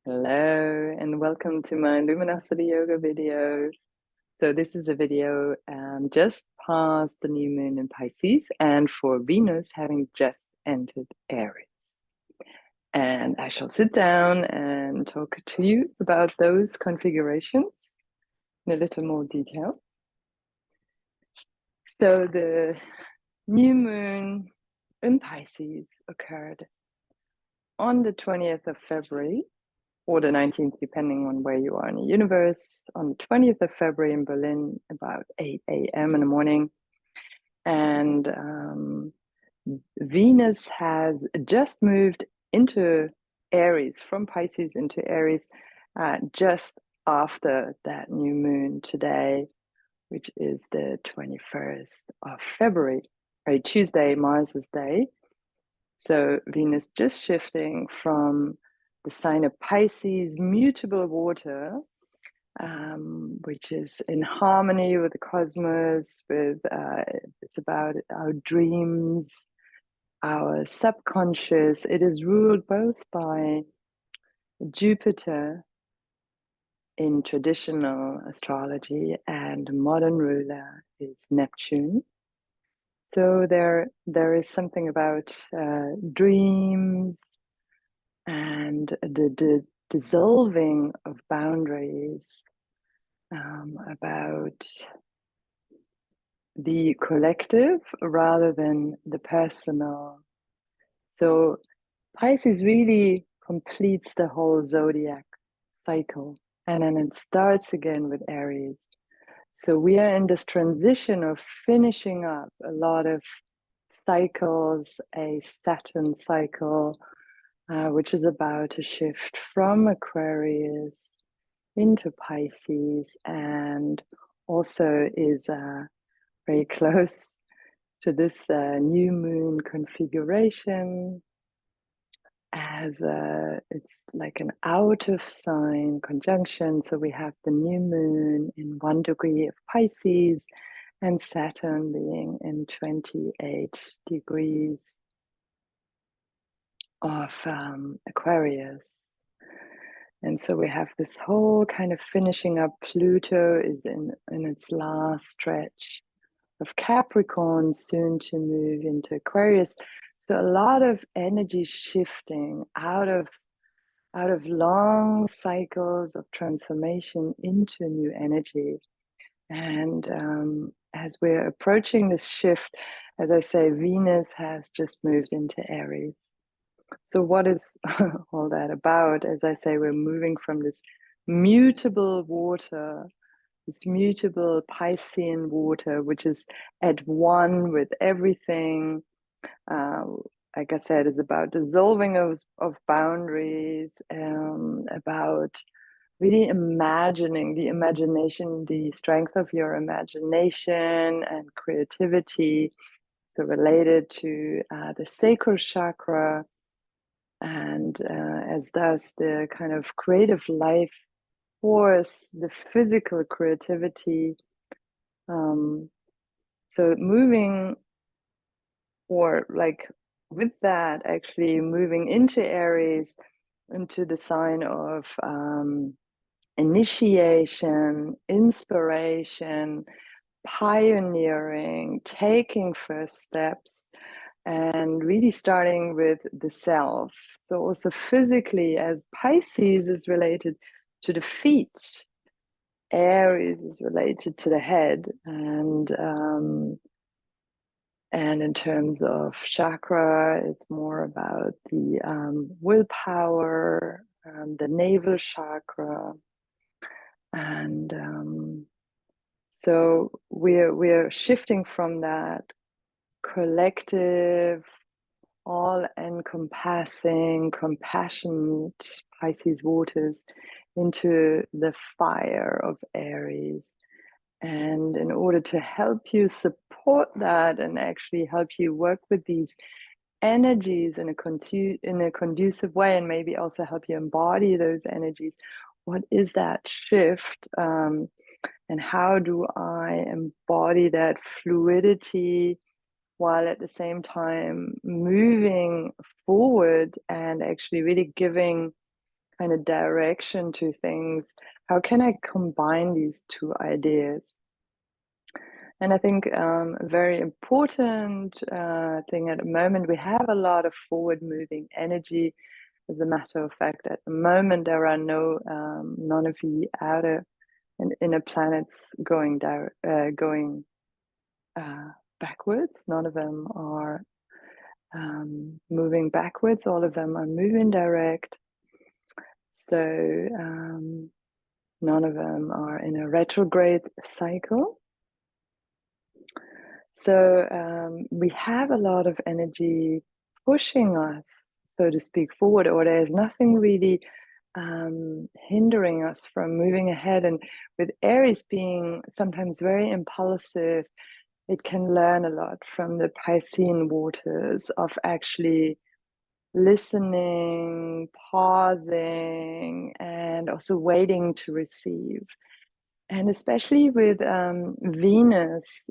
Hello and welcome to my Luminosity Yoga video. So this is a video just past the new moon in Pisces and for Venus having just entered Aries. And I shall sit down and talk to you about those configurations in a little more detail. So the new moon in Pisces occurred on the 20th of February or the 19th, depending on where you are in the universe, on the 20th of February in Berlin, about 8 a.m. in the morning. And Venus has just moved into Aries, from Pisces into Aries, just after that new moon today, which is the 21st of February, a Tuesday, Mars's day. So Venus just shifting from the sign of Pisces, mutable water, which is in harmony with the cosmos, it's about our dreams, our subconscious. It is ruled both by Jupiter in traditional astrology, and modern ruler is Neptune. So there is something about dreams and the dissolving of boundaries, about the collective rather than the personal. So Pisces really completes the whole zodiac cycle, and then it starts again with Aries. So we are in this transition of finishing up a lot of cycles, a Saturn cycle, which is about to shift from Aquarius into Pisces, and also is very close to this new moon configuration, as it's like an out of sign conjunction. So we have the new moon in 1 degree of Pisces and Saturn being in 28 degrees of Aquarius. And so we have this whole kind of finishing up. Pluto is in its last stretch of Capricorn, soon to move into Aquarius. So a lot of energy shifting out of long cycles of transformation into new energy. And as we're approaching this shift, as I say, Venus has just moved into Aries. So what is all that about? As I say, we're moving from this mutable water, this mutable Piscean water, which is at one with everything. Like I said, is about dissolving of boundaries, about really imagining the imagination, the strength of your imagination and creativity. So related to the sacral chakra, and as thus the kind of creative life force, the physical creativity. So moving, or like with that, actually moving into Aries, into the sign of initiation, inspiration, pioneering, taking first steps, and really starting with the self. So also physically, as Pisces is related to the feet, Aries is related to the head, and in terms of chakra, it's more about the willpower, the navel chakra, and so we're shifting from that collective, all-encompassing, compassionate Pisces waters into the fire of Aries. And in order to help you support that and actually help you work with these energies in a conducive way, and maybe also help you embody those energies, what is that shift? And how do I embody that fluidity while at the same time moving forward and actually really giving kind of direction to things. How can I combine these two ideas? And I think a very important thing at the moment, we have a lot of forward moving energy. As a matter of fact, at the moment, there are none of the outer and inner planets going backwards. None of them are moving backwards. All of them are moving direct. So none of them are in a retrograde cycle. So we have a lot of energy pushing us, so to speak, forward, or there's nothing really hindering us from moving ahead. And with Aries being sometimes very impulsive, it can learn a lot from the Piscean waters of actually listening, pausing, and also waiting to receive. And especially with Venus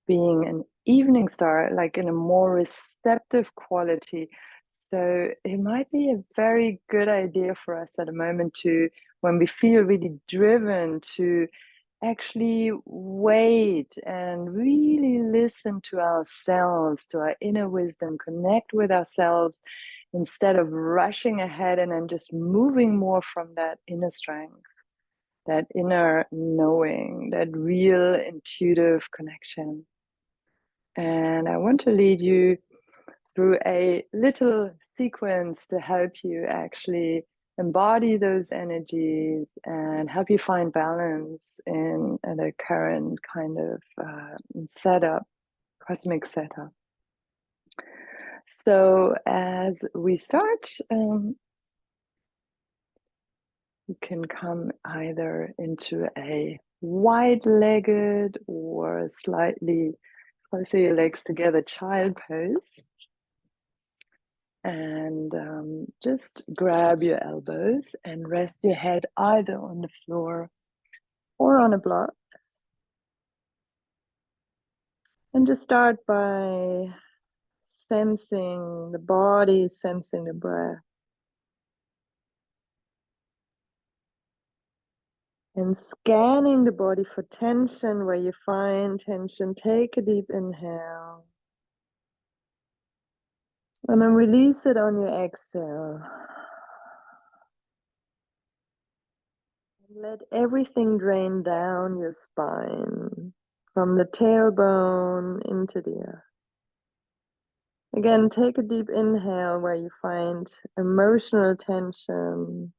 being an evening star, like in a more receptive quality. So it might be a very good idea for us at a moment to, when we feel really driven, to actually wait and really listen to ourselves, to our inner wisdom, connect with ourselves instead of rushing ahead and then just moving more from that inner strength, that inner knowing, that real intuitive connection. And I want to lead you through a little sequence to help you actually embody those energies and help you find balance in the current kind of setup, cosmic setup. So as we start, you can come either into a wide-legged or slightly closer your legs together child pose. And just grab your elbows and rest your head either on the floor or on a block. And just start by sensing the body, sensing the breath. And scanning the body for tension. Where you find tension, take a deep inhale. And then release it on your exhale. Let everything drain down your spine, from the tailbone into the earth. Again, take a deep inhale where you find emotional tension.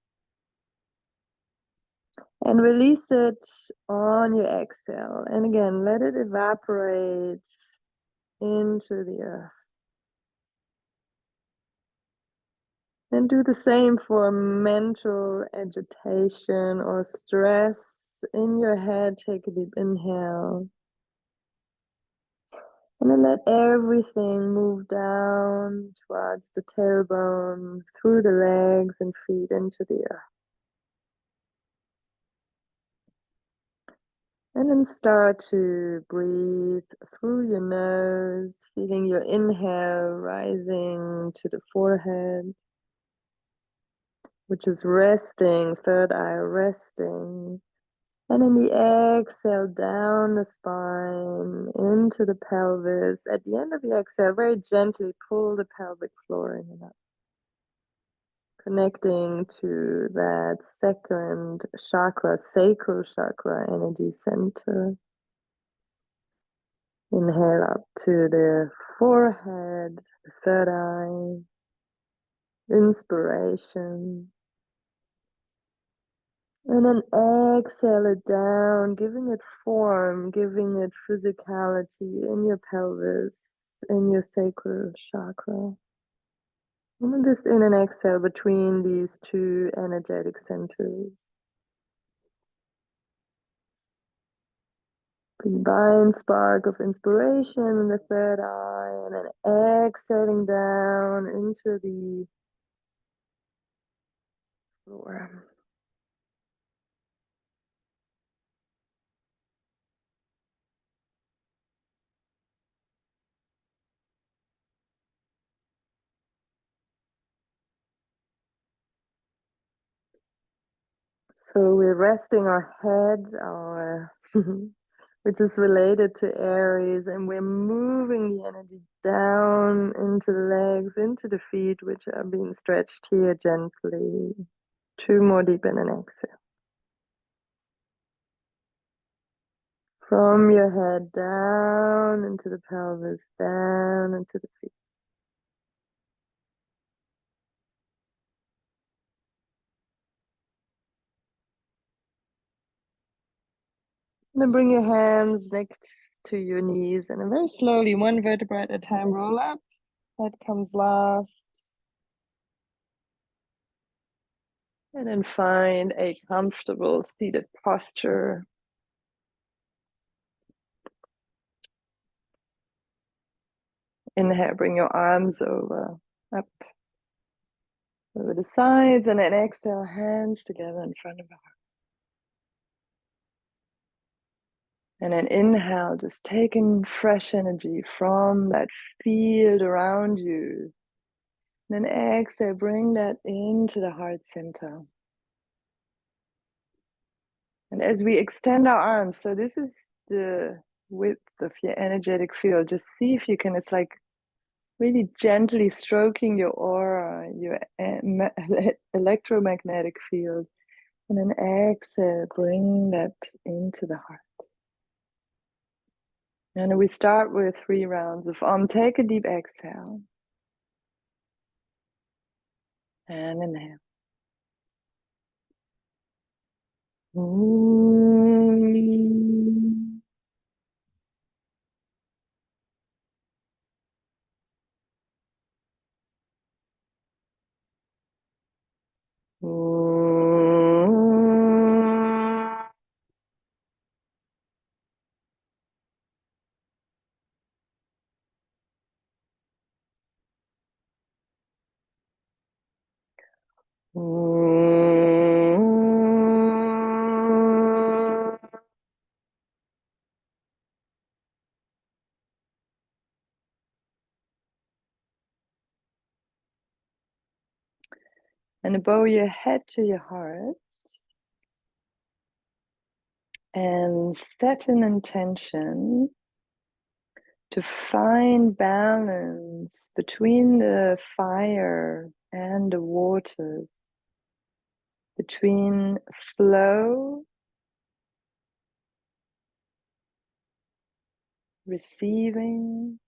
And release it on your exhale. And again, let it evaporate into the earth. And do the same for mental agitation or stress in your head. Take a deep inhale. And then let everything move down towards the tailbone, through the legs and feet into the earth. And then start to breathe through your nose, feeling your inhale rising to the forehead, which is resting, third eye resting. And in the exhale, down the spine, into the pelvis. At the end of the exhale, very gently pull the pelvic floor in and up, connecting to that second chakra, sacral chakra energy center. Inhale up to the forehead, the third eye, inspiration. And then exhale it down, giving it form, giving it physicality in your pelvis, in your sacral chakra. And then just in and exhale between these two energetic centers. Divine spark of inspiration in the third eye, and then exhaling down into the floor. So we're resting our head, which is related to Aries, and we're moving the energy down into the legs, into the feet, which are being stretched here gently. 2 more deep in an exhale. From your head down into the pelvis, down into the feet. And then bring your hands next to your knees and very slowly, 1 vertebra at a time, roll up. That comes last. And then find a comfortable seated posture. Inhale, bring your arms up over the sides, and then exhale, hands together in front of our heart. And then inhale, just take in fresh energy from that field around you. And then exhale, bring that into the heart center. And as we extend our arms, so this is the width of your energetic field. Just see if you can, it's like really gently stroking your aura, your electromagnetic field. And then exhale, bring that into the heart. And we start with 3 rounds of take a deep exhale. And inhale. And bow your head to your heart and set an intention to find balance between the fire and the waters, between flow, receiving,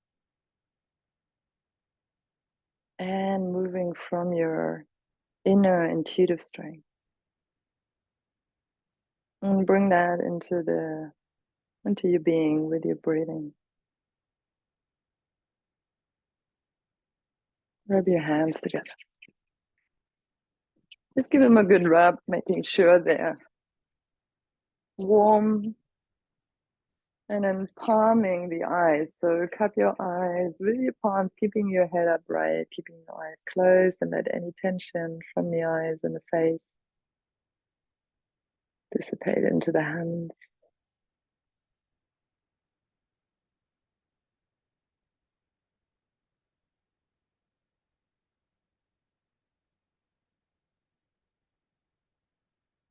and moving from your inner intuitive strength. And bring that into your being with your breathing. Rub your hands together. Just give them a good rub, making sure they're warm. And then palming the eyes. So cup your eyes with your palms, keeping your head upright, keeping your eyes closed, and let any tension from the eyes and the face dissipate into the hands.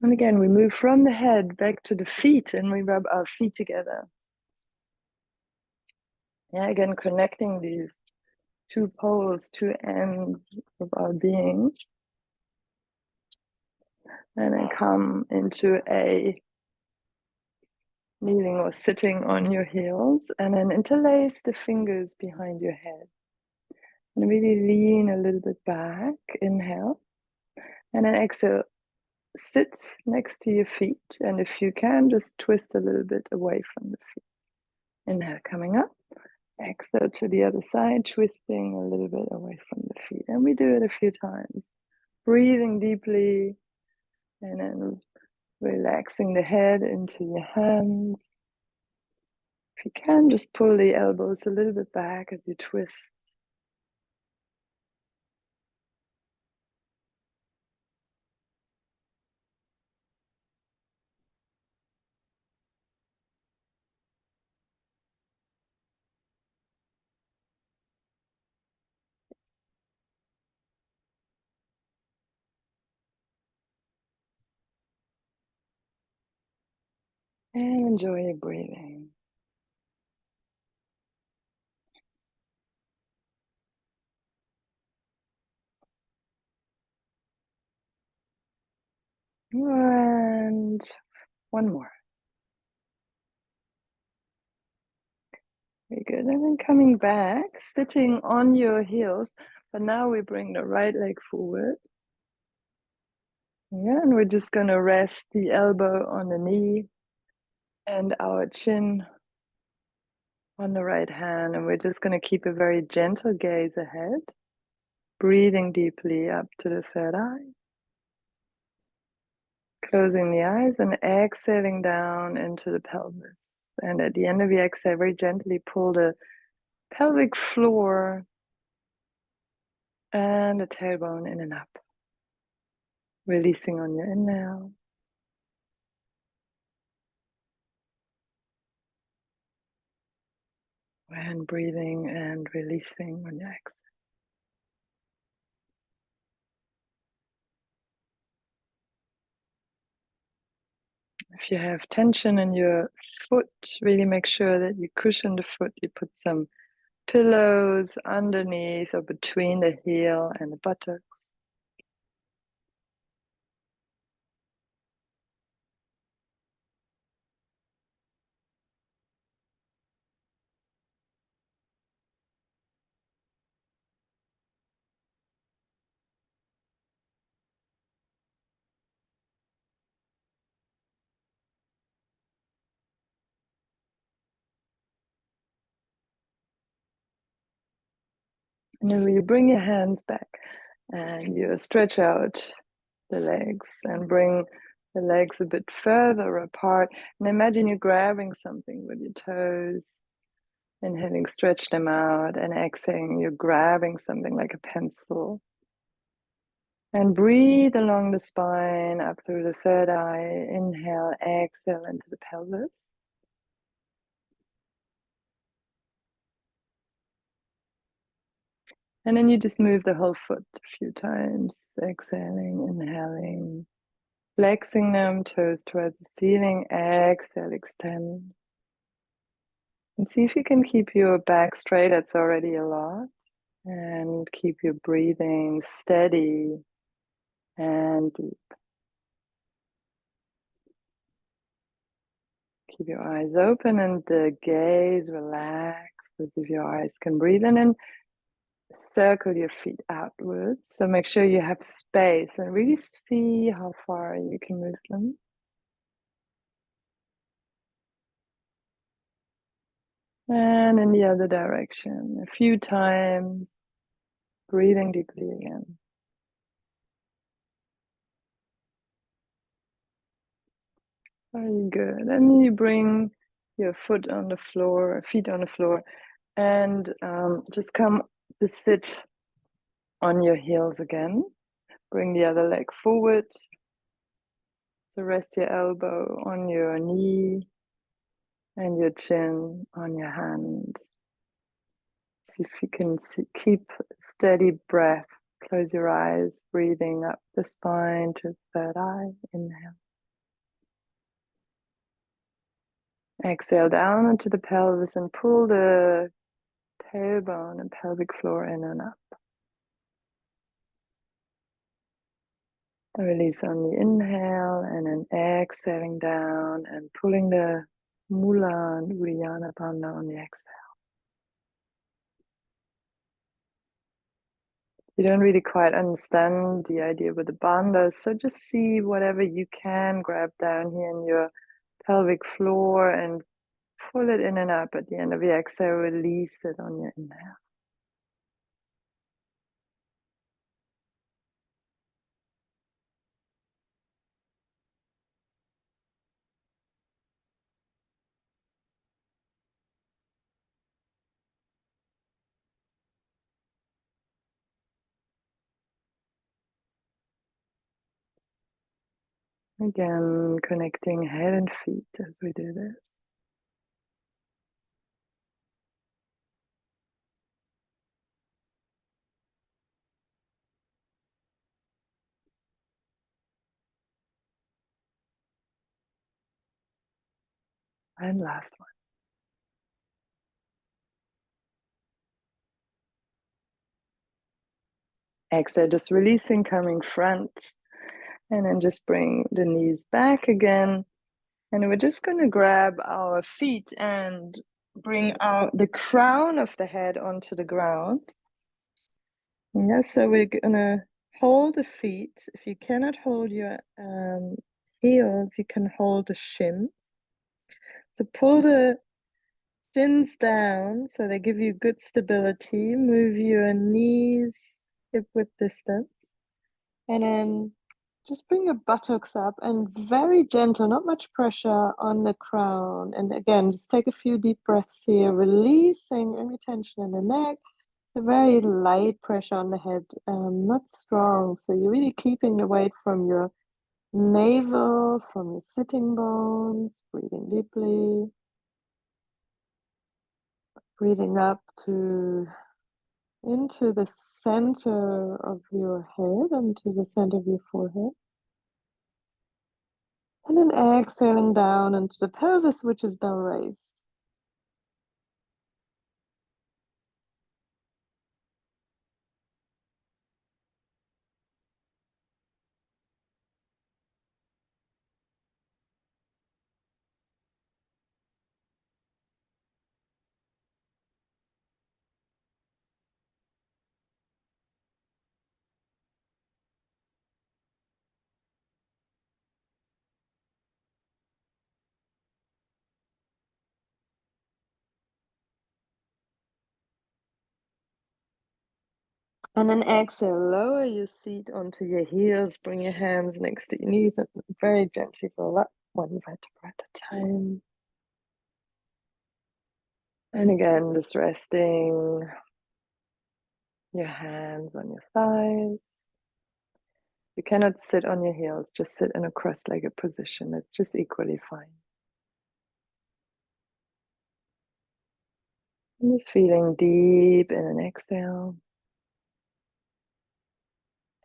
And again, we move from the head back to the feet, and we rub our feet together. Yeah, again, connecting these 2 poles, 2 ends of our being. And then come into a kneeling or sitting on your heels, and then interlace the fingers behind your head. And really lean a little bit back, inhale. And then exhale, sit next to your feet. And if you can, just twist a little bit away from the feet. Inhale, coming up. Exhale to the other side, twisting a little bit away from the feet. And we do it a few times. Breathing deeply, and then relaxing the head into your hands. If you can, just pull the elbows a little bit back as you twist. And enjoy your breathing. And one more. Very good. And then coming back, sitting on your heels. But now we bring the right leg forward. Yeah, and we're just going to rest the elbow on the knee and our chin on the right hand. And we're just going to keep a very gentle gaze ahead, breathing deeply up to the third eye. Closing the eyes and exhaling down into the pelvis. And at the end of the exhale, very gently pull the pelvic floor and the tailbone in and up. Releasing on your inhale. And breathing and releasing on your exhale. If you have tension in your foot, really make sure that you cushion the foot. You put some pillows underneath or between the heel and the buttocks. And then you bring your hands back and you stretch out the legs and bring the legs a bit further apart. And imagine you're grabbing something with your toes. Inhaling, stretch them out, and exhaling, you're grabbing something like a pencil. And breathe along the spine up through the third eye. Inhale, exhale into the pelvis. And then you just move the whole foot a few times. Exhaling, inhaling, flexing them, toes towards the ceiling. Exhale, extend. And see if you can keep your back straight. That's already a lot. And keep your breathing steady and deep. Keep your eyes open and the gaze relaxed as if your eyes can breathe in, and circle your feet outwards. So make sure you have space and really see how far you can move them. And in the other direction, a few times, breathing deeply again. Very good. And you bring your foot on the floor, feet on the floor, and just come to sit on your heels again. Bring the other leg forward. So rest your elbow on your knee and your chin on your hand. See if you can keep steady breath. Close your eyes, breathing up the spine to the third eye. Inhale. Exhale down into the pelvis and pull the tailbone and pelvic floor in and up. Release on the inhale and then exhaling down and pulling the mula and uddiyana bandha on the exhale. You don't really quite understand the idea with the bandhas, so just see whatever you can grab down here in your pelvic floor and pull it in and up. At the end of the exhale, release it on your inhale. Again, connecting head and feet as we do this. And last one. Exhale, just releasing, coming front. And then just bring the knees back again. And we're just going to grab our feet and bring out the crown of the head onto the ground. Yeah, so we're going to hold the feet. If you cannot hold your heels, you can hold the shins. So pull the shins down so they give you good stability. Move your knees hip width distance. And then just bring your buttocks up and very gentle, not much pressure on the crown. And again, just take a few deep breaths here, releasing any tension in the neck. It's a very light pressure on the head, not strong. So you're really keeping the weight from your navel, from your sitting bones, breathing deeply. Breathing up to into the center of your head, into the center of your forehead. And then exhaling down into the pelvis, which is now raised. And then exhale, lower your seat onto your heels, bring your hands next to your knees, and very gently roll up one vertebra at a time. And again, just resting your hands on your thighs. You cannot sit on your heels, just sit in a cross-legged position. It's just equally fine. And just feeling deep in an exhale.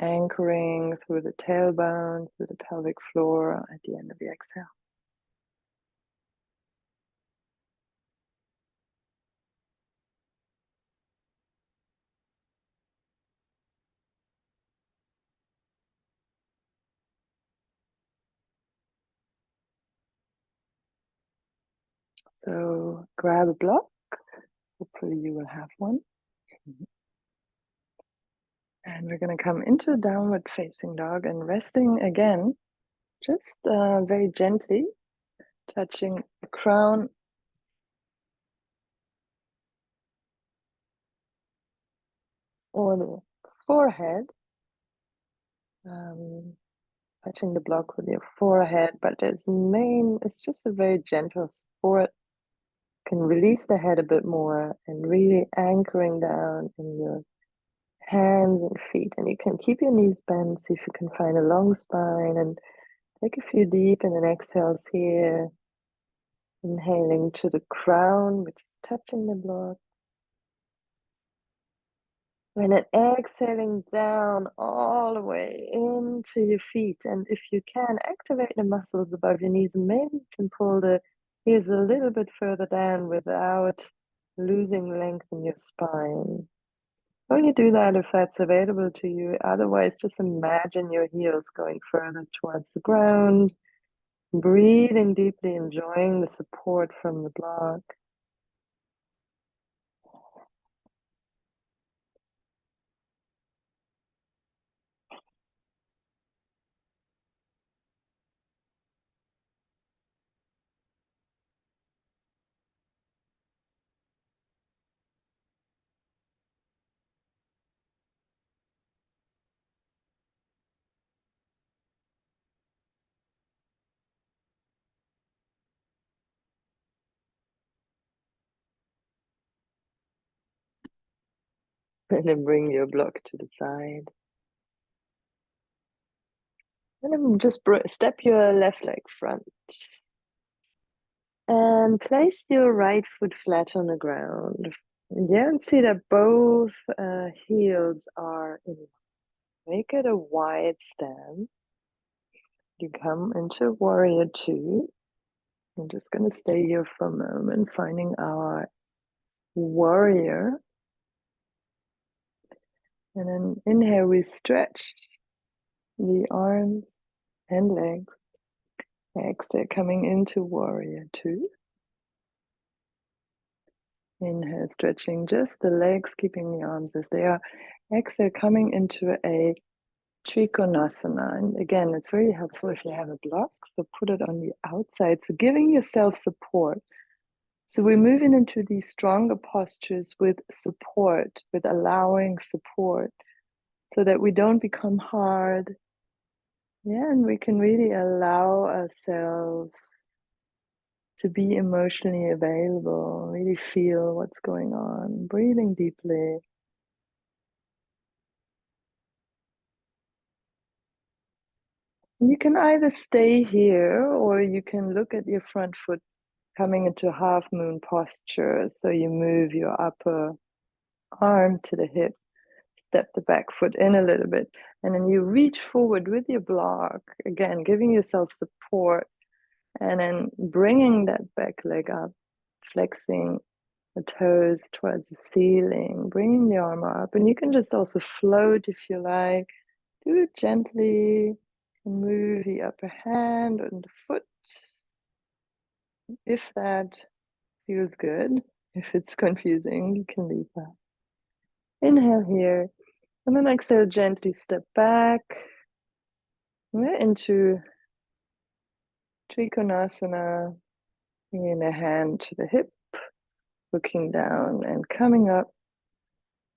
Anchoring through the tailbone, through the pelvic floor at the end of the exhale. So grab a block. Hopefully you will have one. And we're going to come into downward facing dog and resting again, just very gently touching the crown or the forehead, touching the block with your forehead, but it's just a very gentle support. Can release the head a bit more and really anchoring down in your hands and feet. And you can keep your knees bent, see if you can find a long spine, and take a few deep and then exhales here. Inhaling to the crown, which is touching the block. And then exhaling down all the way into your feet. And if you can, activate the muscles above your knees. And maybe you can pull the heels a little bit further down without losing length in your spine. Only do that if that's available to you. Otherwise, just imagine your heels going further towards the ground. Breathing deeply, enjoying the support from the block. And then bring your block to the side. And then just step your left leg front. And place your right foot flat on the ground. Yeah, and see that both heels are in. Make it a wide stand. You come into warrior two. I'm just going to stay here for a moment, finding our warrior. And then inhale, we stretch the arms and legs. Exhale, coming into warrior two. Inhale, stretching just the legs, keeping the arms as they are. Exhale, coming into a Trikonasana. And again, it's very helpful if you have a block, so put it on the outside. So giving yourself support. So we're moving into these stronger postures with support, with allowing support, so that we don't become hard. Yeah, and we can really allow ourselves to be emotionally available, really feel what's going on, breathing deeply. You can either stay here or you can look at your front foot coming into half moon posture. So you move your upper arm to the hip, step the back foot in a little bit, and then you reach forward with your block, again, giving yourself support, and then bringing that back leg up, flexing the toes towards the ceiling, bringing the arm up. And you can just also float if you like. Do it gently. Move the upper hand and the foot if that feels good. If it's confusing, you can leave that. Inhale here, and then exhale, gently step back into Trikonasana, bringing the hand to the hip, looking down and coming up,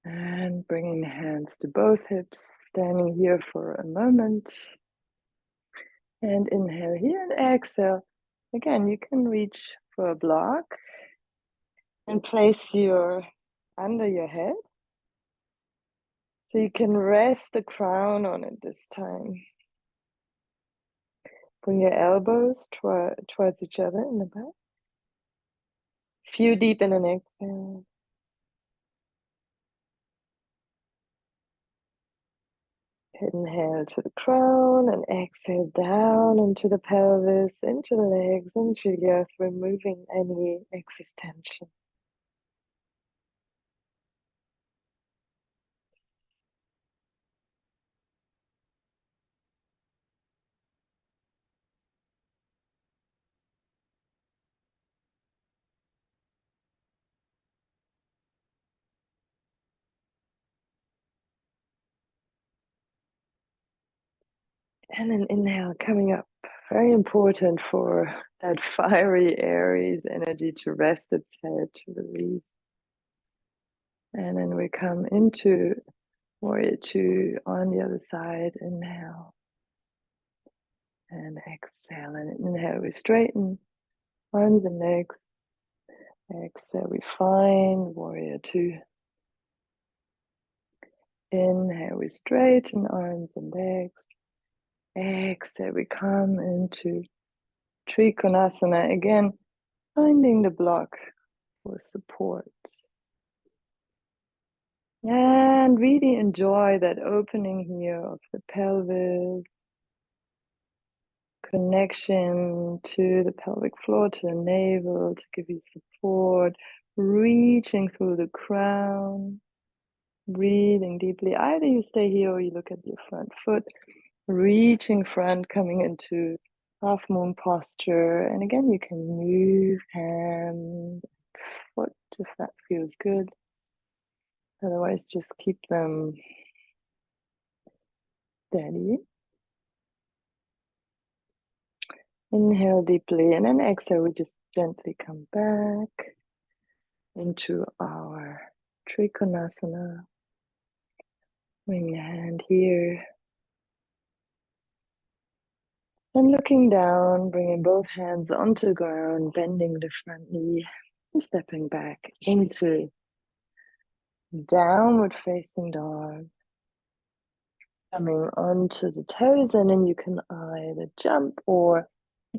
and bringing the hands to both hips, standing here for a moment, and inhale here and exhale. Again, you can reach for a block and place your under your head. So you can rest the crown on it this time. Bring your elbows towards each other in the back. Few deep in an exhale. Inhale to the crown and exhale down into the pelvis, into the legs, into the earth, removing any excess tension. And an inhale coming up. Very important for that fiery Aries energy to rest its head, to release. And then we come into warrior two on the other side. Inhale. And exhale. And inhale, we straighten arms and legs. Exhale, we find warrior two. Inhale, we straighten arms and legs. Exhale, we come into Trikonasana. Again, finding the block for support. And really enjoy that opening here of the pelvis, connection to the pelvic floor, to the navel, to give you support, reaching through the crown, breathing deeply. Either you stay here or you look at your front foot, reaching front, coming into half moon posture. And again, you can move hand, foot if that feels good. Otherwise, just keep them steady. Inhale deeply, and then exhale, we just gently come back into our Trikonasana. Bring the hand here. And looking down, bringing both hands onto the ground, bending the front knee, and stepping back into downward facing dog. Coming onto the toes, and then you can either jump or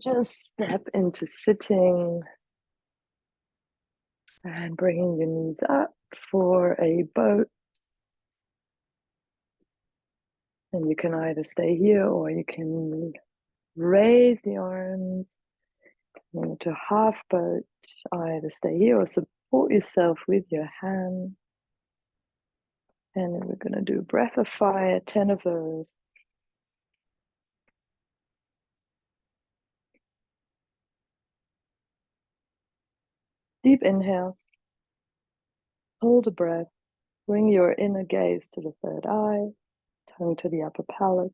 just step into sitting and bringing your knees up for a boat. And you can either stay here or you can raise the arms, To half boat, either stay here or support yourself with your hand. And then we're going to do breath of fire, 10 of those. Deep inhale, hold a breath, bring your inner gaze to the third eye, tongue to the upper palate.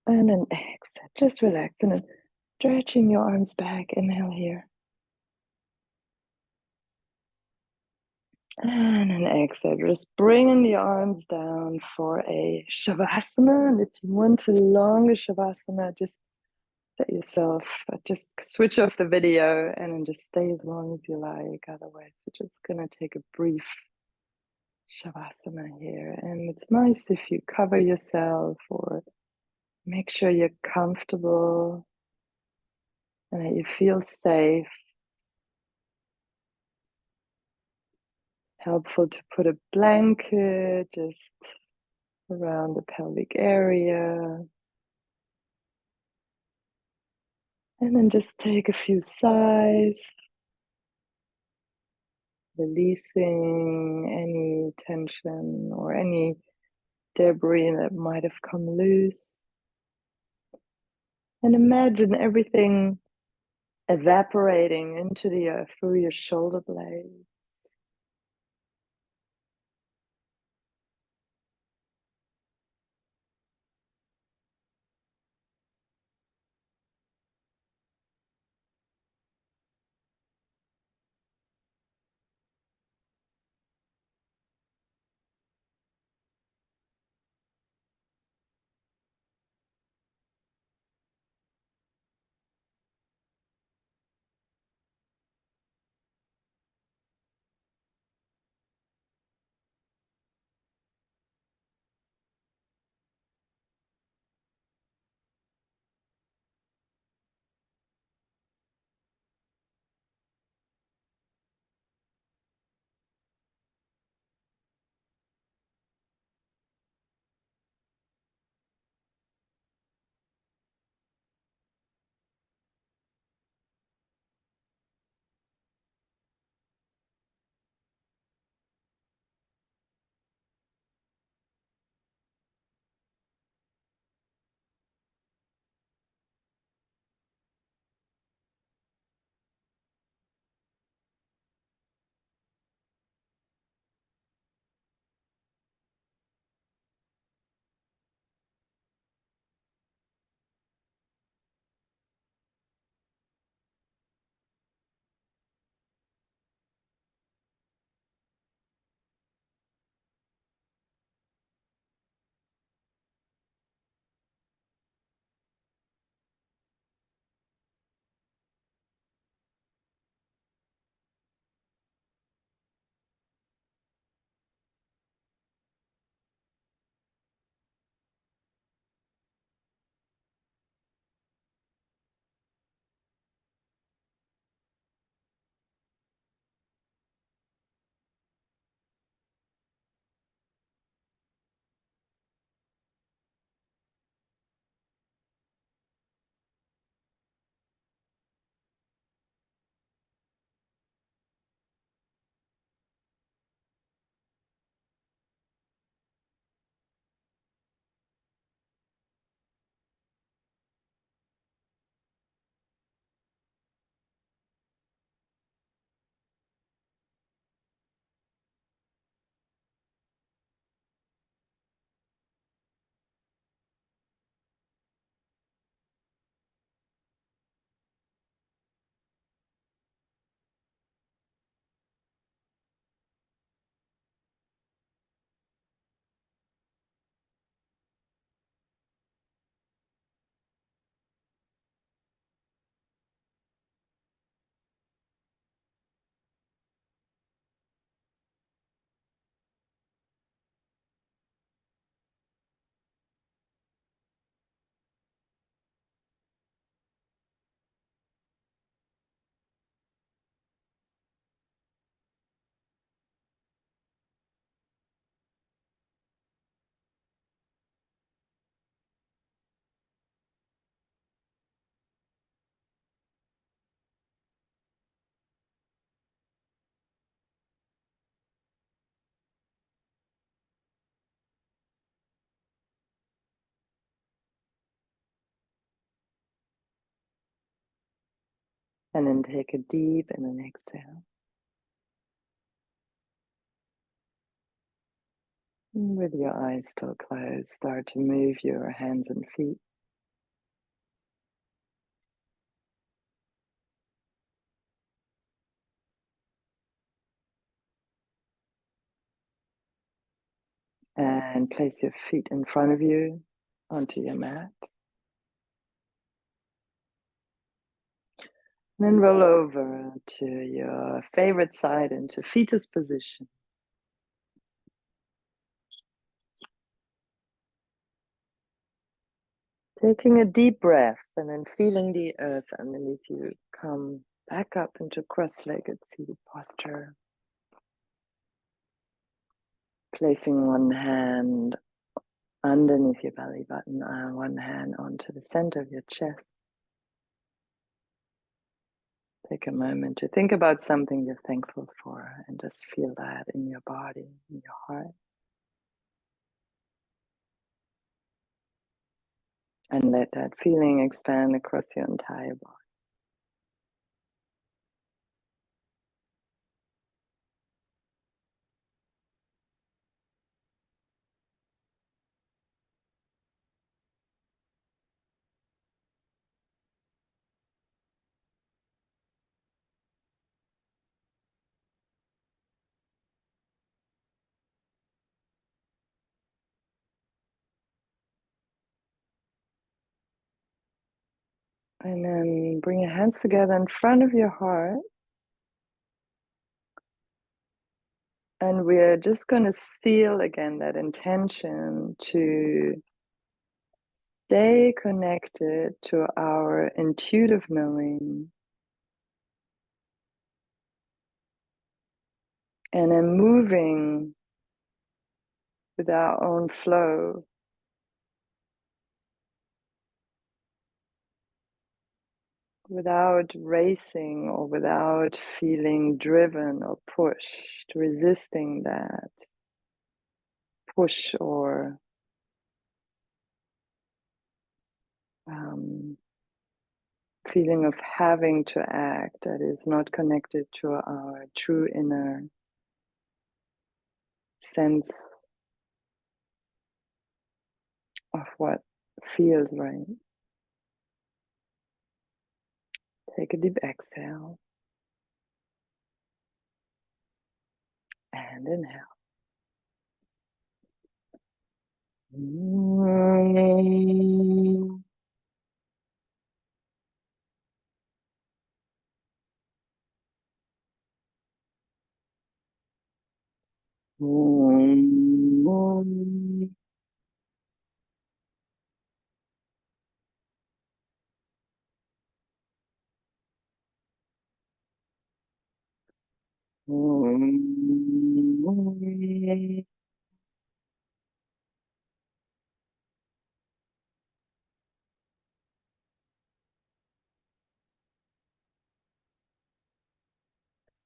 And then exhale, just relax and then stretching your arms back. Inhale here. And then exhale, just bringing the arms down for a Shavasana. And if you want a longer Shavasana, just set yourself, just switch off the video and then just stay as long as you like. Otherwise, we're just going to take a brief Shavasana here. And it's nice if you cover yourself or make sure you're comfortable and that you feel safe. Helpful to put a blanket just around the pelvic area. And then just take a few sighs, releasing any tension or any debris that might have come loose. And imagine everything evaporating into the earth through your shoulder blades. And then take a deep and an exhale. And with your eyes still closed, start to move your hands and feet. And place your feet in front of you onto your mat. And then roll over to your favorite side into fetus position. Taking a deep breath and then feeling the earth underneath you come back up into cross-legged seated posture. Placing one hand underneath your belly button and one hand onto the center of your chest. Take a moment to think about something you're thankful for and just feel that in your body, in your heart. And let that feeling expand across your entire body. And then bring your hands together in front of your heart. And we're just going to seal again that intention to stay connected to our intuitive knowing. And then moving with our own flow. Without racing or without feeling driven or pushed, resisting that push or feeling of having to act that is not connected to our true inner sense of what feels right. Take a deep exhale and inhale.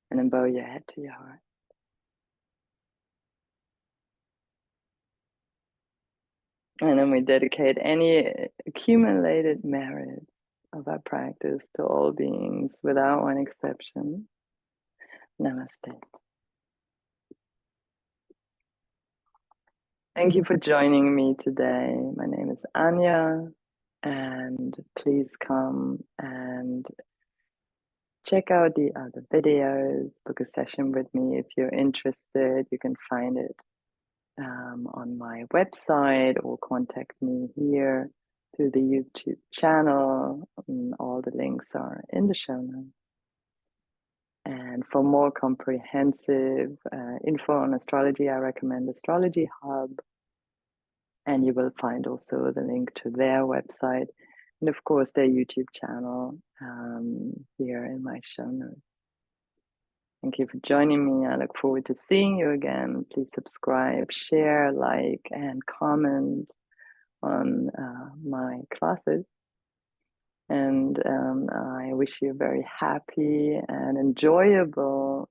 And then bow your head to your heart. And then we dedicate any accumulated merit of our practice to all beings without one exception. Namaste. Thank you for joining me today. My name is Anya, and please come and check out the other videos, book a session with me if you're interested. You can find it on my website or contact me here through the YouTube channel. All the links are in the show notes. And for more comprehensive info on astrology, I recommend Astrology Hub. And you will find also the link to their website and, of course, their YouTube channel here in my show notes. Thank you for joining me. I look forward to seeing you again. Please subscribe, share, like, and comment on my classes. And I wish you a very happy and enjoyable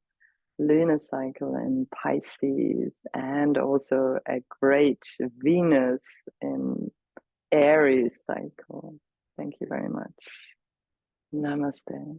lunar cycle in Pisces, and also a great Venus in Aries cycle. Thank you very much. Namaste.